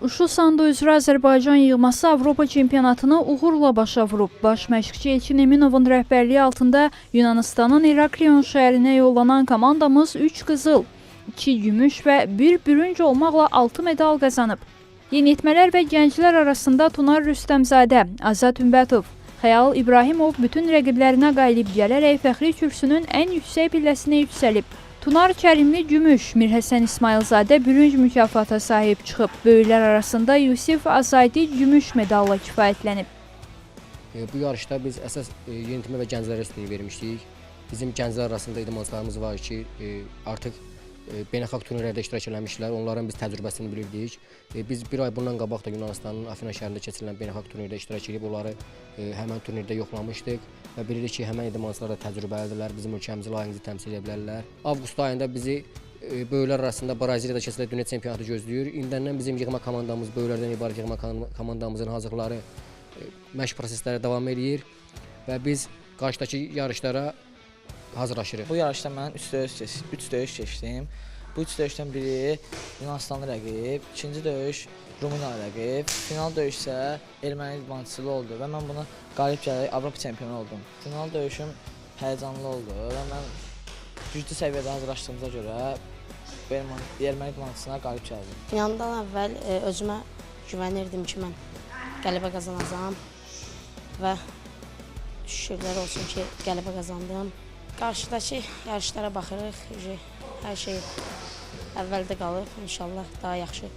Uşu sambo üzrə Azərbaycan yığması Avropa çempionatını uğurla başa vurub. Baş məşqçi Elçin Eminovun rəhbərliyi altında Yunanistanın Heraklion şəhərinə yollanan komandamız 3 qızıl, 2 gümüş və 1 bürünc olmaqla 6 medal qazanıb. Yeniyetmələr və gənclər arasında Tunar Rüstəmzadə, Azad Ümbətov, Xəyal İbrahimov bütün rəqiblərinə qalib gələrək fəxri kürsünün ən yüksək pilləsinə yüksəlib. Tunar Kərimli gümüş, Mirhəsən İsmailzadə bürünc mükafata sahib çıxıb. Böyüklər arasında Yusif Azaydi gümüş medalla kifayətlənib. Bu yarışda biz əsas yeniyetmə və gənclərə üstünlük vermişdik. Bizim gənclər arasında idmançılarımız var ki, artıq beynəlxalq turnirlərdə iştirak eləmişlər. Onların biz təcrübəsini bilirdik. Biz bir ay bundan qabaq da Yunanistanın Afina şəhərində keçirilən beynəlxalq turnirdə iştirak edib onları həmən turnirdə yoxlamışdıq və bilirik ki, həmən idmançılar da təcrübəlidirlər, bizim ölkəmizi layiqincə təmsil edə bilərlər. Avqust ayında bizi böyüklər arasında Braziliyada keçirilən dünya çempionatı gözləyir. İndəndən bizim yığma komandamız, böyüklərdən ibarət yığma komandamızın hazırlıqları məşq prosesləri davam edir və biz qarşıdakı yarışlara hazırlaşırıq. Bu yarışda mən 3 döyüş keçdim. Bu 3 döyüşdən biri Yunanistanlı rəqib, ikinci döyüş Rumıniya rəqib, final döyüş isə erməni idmançısı oldu və mən buna qalib gələrək Avropa çempionu oldum. Final döyüşüm həyəcanlı oldu və mən güclü səviyyədə hazırlaşdığımıza görə erməni idmançısına qalib gəldim. Finaldan əvvəl özümə güvənirdim ki, mən qələbə qazanacağam və şükürlər olsun ki, qələbə qazandım. Qarşıdakı yarışlara baxırıq, hər şey əvvəldə qalıb, inşallah daha yaxşı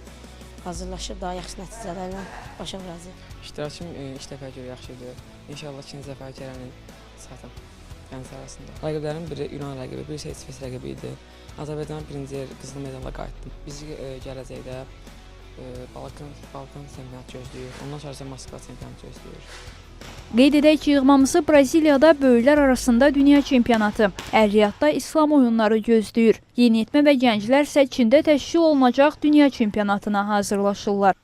hazırlaşıb, daha yaxşı nəticələrlə başa vuracaq. İştirakım ilk dəfə görə yaxşıdır. İnşallah ikinci dəfə gələni çatım gənclər arasında. Rəqiblərin biri Yunan rəqibi, birisi HSFS rəqibi idi. Azərbaycan birinci yer qızıl medalla qayıtdım. Bizi gələcəkdə Balkan çempionatı gözləyir, ondan sonra Moskva çempionatı gözləyir. Qeyd edək ki, yığmamızı Braziliyada böyüklər arasında dünya çempionatı, Əl-Riyadda İslam oyunları gözləyir. Yeniyetmə və gənclər isə Çində təşkil olunacaq dünya çempionatına hazırlaşırlar.